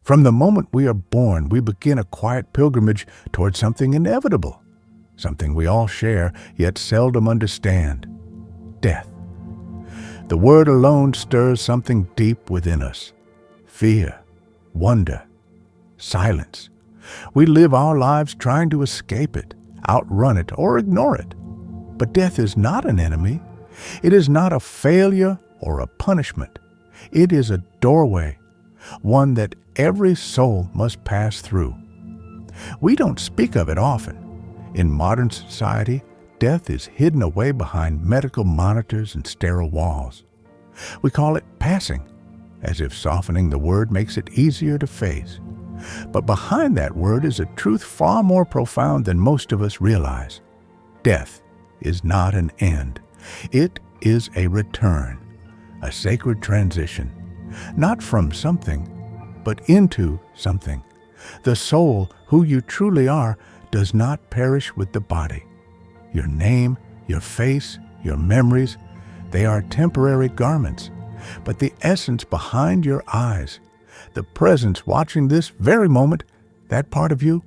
From the moment we are born, we begin a quiet pilgrimage toward something inevitable, something we all share yet seldom understand: death. The word alone stirs something deep within us: fear, wonder, silence. We live our lives trying to escape it, outrun it, or ignore it. But death is not an enemy. It is not a failure or a punishment. It is a doorway, one that every soul must pass through. We don't speak of it often. In modern society, death is hidden away behind medical monitors and sterile walls. We call it passing, as if softening the word makes it easier to face. But behind that word is a truth far more profound than most of us realize. Death is not an end. It is a return, a sacred transition, not from something, but into something. The soul, who you truly are, does not perish with the body. Your name, your face, your memories, they are temporary garments. But the essence behind your eyes, the presence watching this very moment, that part of you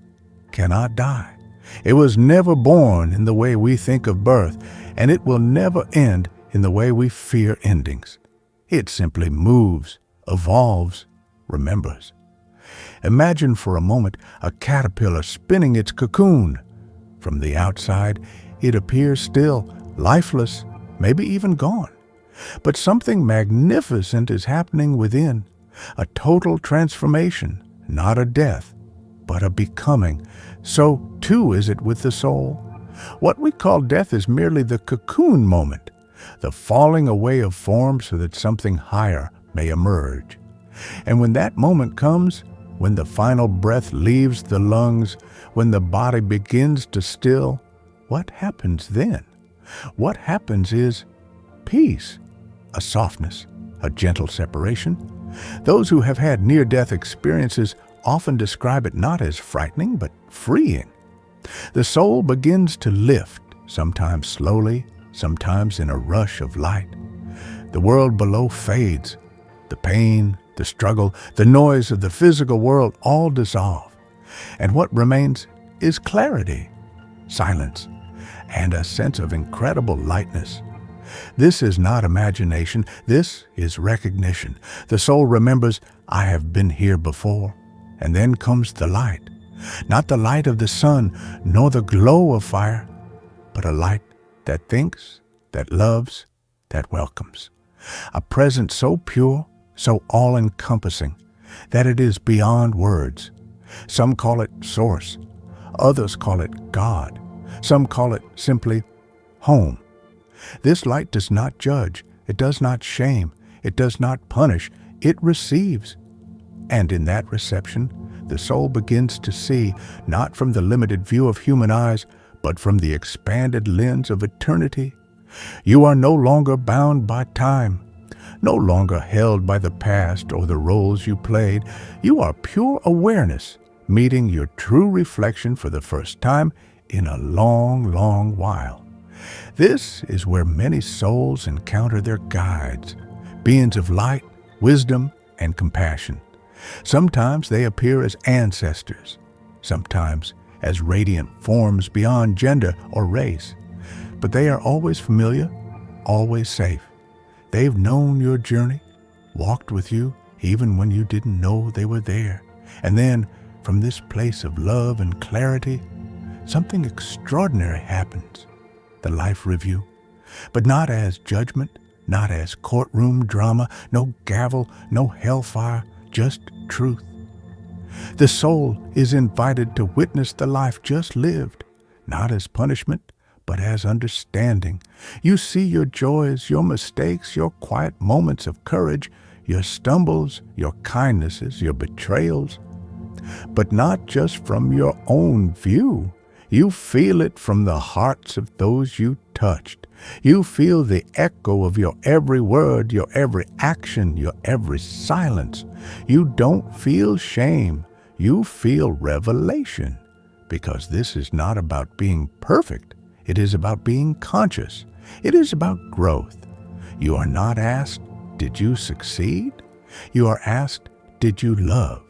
cannot die. It was never born in the way we think of birth, and it will never end in the way we fear endings. It simply moves, evolves, remembers. Imagine for a moment a caterpillar spinning its cocoon. From the outside, it appears still, lifeless, maybe even gone. But something magnificent is happening within, a total transformation, not a death, but a becoming. So too is it with the soul. What we call death is merely the cocoon moment, the falling away of form so that something higher may emerge. And when that moment comes, when the final breath leaves the lungs, when the body begins to still, what happens then? What happens is peace, a softness, a gentle separation. Those who have had near-death experiences often describe it not as frightening, but freeing. The soul begins to lift, sometimes slowly, sometimes in a rush of light. The world below fades. The pain, the struggle, the noise of the physical world all dissolve. And what remains is clarity, silence, and a sense of incredible lightness. This is not imagination. This is recognition. The soul remembers, I have been here before. And then comes the light. Not the light of the sun, nor the glow of fire, but a light that thinks, that loves, that welcomes. A presence so pure, so all-encompassing, that it is beyond words. Some call it source. Others call it God. Some call it simply home. This light does not judge. It does not shame. It does not punish. It receives. And in that reception, the soul begins to see, not from the limited view of human eyes, but from the expanded lens of eternity. You are no longer bound by time, no longer held by the past or the roles you played. You are pure awareness, meeting your true reflection for the first time in a long, long while. This is where many souls encounter their guides, beings of light, wisdom, and compassion. Sometimes they appear as ancestors, sometimes as radiant forms beyond gender or race. But they are always familiar, always safe. They've known your journey, walked with you even when you didn't know they were there. And then, from this place of love and clarity, something extraordinary happens. The life review. But not as judgment, not as courtroom drama, no gavel, no hellfire, just truth. The soul is invited to witness the life just lived, not as punishment, but as understanding. You see your joys, your mistakes, your quiet moments of courage, your stumbles, your kindnesses, your betrayals. But not just from your own view. You feel it from the hearts of those you touched. You feel the echo of your every word, your every action, your every silence. You don't feel shame. You feel revelation. Because this is not about being perfect. It is about being conscious. It is about growth. You are not asked, did you succeed? You are asked, did you love?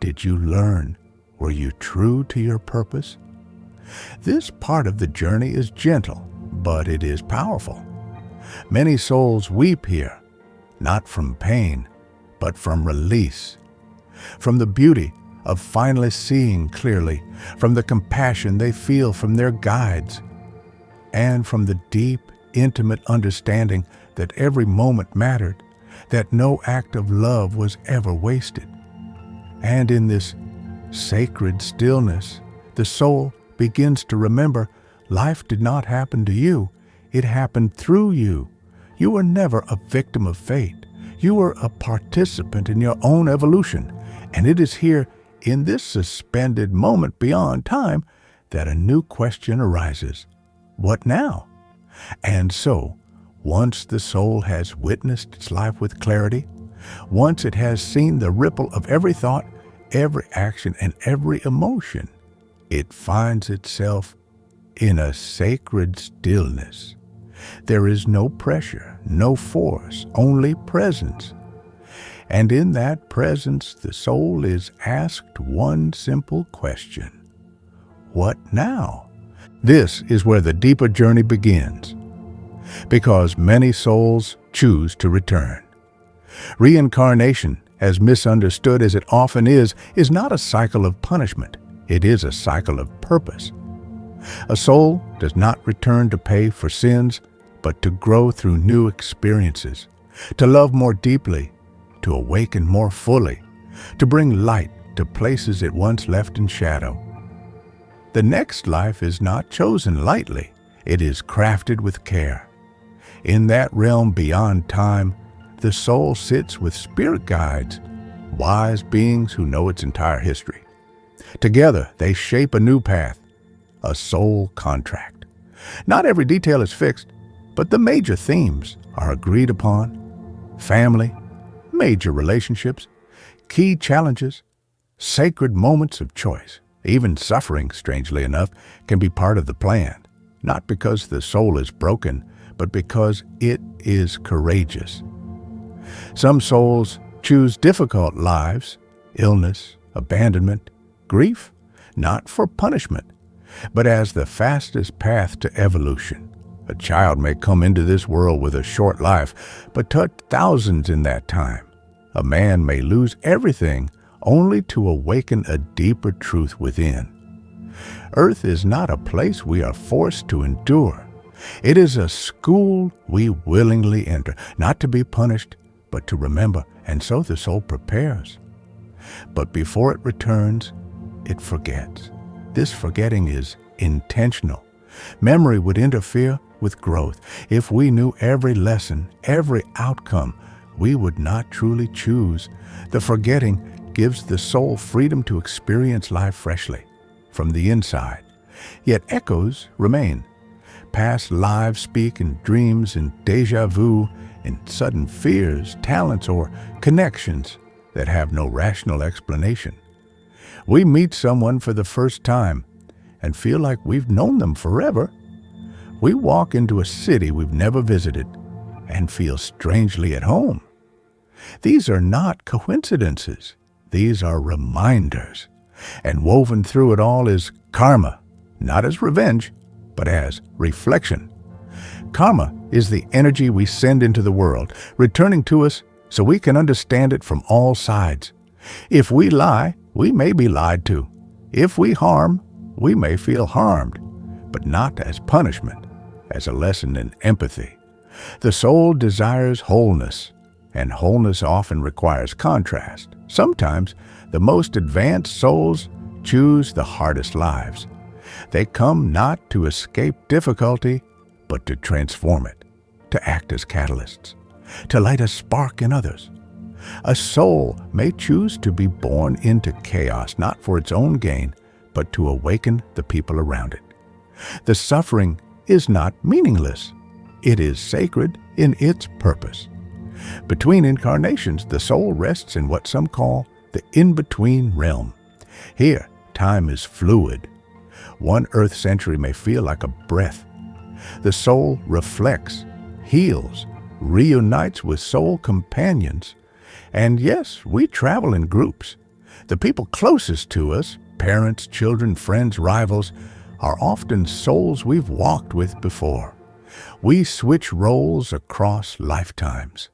did you learn? Were you true to your purpose? This part of the journey is gentle, but it is powerful. Many souls weep here, not from pain, but from release, from the beauty of finally seeing clearly, from the compassion they feel from their guides, and from the deep, intimate understanding that every moment mattered, that no act of love was ever wasted. And in this sacred stillness, the soul begins to remember life did not happen to you, it happened through you. You were never a victim of fate. You were a participant in your own evolution, and it is here in this suspended moment beyond time that a new question arises. What now? And so, once the soul has witnessed its life with clarity, once it has seen the ripple of every thought, every action, and every emotion, it finds itself in a sacred stillness. There is no pressure, no force, only presence. And in that presence, the soul is asked one simple question. What now? This is where the deeper journey begins, because many souls choose to return. Reincarnation, as misunderstood as it often is not a cycle of punishment. It is a cycle of purpose. A soul does not return to pay for sins, but to grow through new experiences, to love more deeply, to awaken more fully, to bring light to places it once left in shadow. The next life is not chosen lightly. It is crafted with care. In that realm beyond time, the soul sits with spirit guides, wise beings who know its entire history. Together, they shape a new path, a soul contract. Not every detail is fixed, but the major themes are agreed upon. Family, major relationships, key challenges, sacred moments of choice. Even suffering, strangely enough, can be part of the plan, not because the soul is broken, but because it is courageous. Some souls choose difficult lives, illness, abandonment, grief, not for punishment, but as the fastest path to evolution. A child may come into this world with a short life, but touch thousands in that time. A man may lose everything only to awaken a deeper truth within. Earth is not a place we are forced to endure. It is a school we willingly enter, not to be punished, but to remember, and so the soul prepares. But before it returns, it forgets. This forgetting is intentional. Memory would interfere with growth. If we knew every lesson, every outcome, we would not truly choose. The forgetting gives the soul freedom to experience life freshly, from the inside. Yet echoes remain. Past lives speak in dreams, in déjà vu, in sudden fears, talents, or connections that have no rational explanation. We meet someone for the first time and feel like we've known them forever. We walk into a city we've never visited and feel strangely at home. These are not coincidences. These are reminders. And woven through it all is karma, not as revenge, but as reflection. Karma is the energy we send into the world, returning to us so we can understand it from all sides. If we lie, we may be lied to. If we harm, we may feel harmed, but not as punishment, as a lesson in empathy. The soul desires wholeness, and wholeness often requires contrast. Sometimes, the most advanced souls choose the hardest lives. They come not to escape difficulty, but to transform it, to act as catalysts, to light a spark in others. A soul may choose to be born into chaos, not for its own gain, but to awaken the people around it. The suffering is not meaningless. It is sacred in its purpose. Between incarnations, the soul rests in what some call the in-between realm. Here, time is fluid. One Earth century may feel like a breath. The soul reflects, heals, reunites with soul companions. And yes, we travel in groups. The people closest to us, parents, children, friends, rivals, are often souls we've walked with before. We switch roles across lifetimes.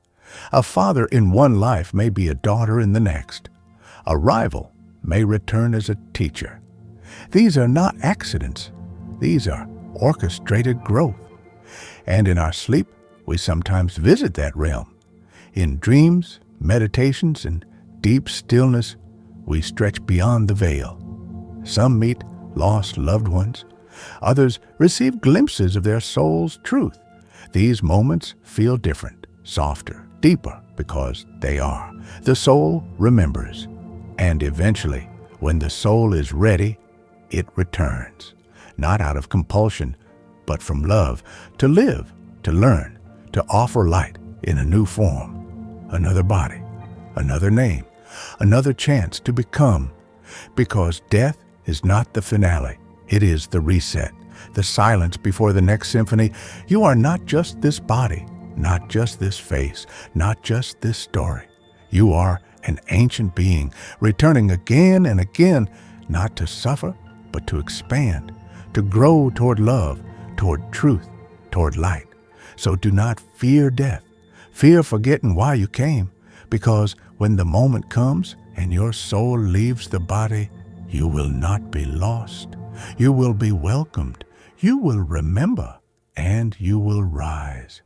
A father in one life may be a daughter in the next. A rival may return as a teacher. These are not accidents. These are orchestrated growth. And in our sleep, we sometimes visit that realm. In dreams, meditations, and deep stillness, we stretch beyond the veil. Some meet lost loved ones. Others receive glimpses of their soul's truth. These moments feel different, softer, deeper, because they are. The soul remembers. And eventually, when the soul is ready, it returns. Not out of compulsion, but from love, to live, to learn, to offer light in a new form. Another body, another name, another chance to become. Because death is not the finale. It is the reset, the silence before the next symphony. You are not just this body, not just this face, not just this story. You are an ancient being, returning again and again, not to suffer, but to expand, to grow toward love, toward truth, toward light. So do not fear death. Fear forgetting why you came, because when the moment comes and your soul leaves the body, you will not be lost. You will be welcomed. You will remember, and you will rise.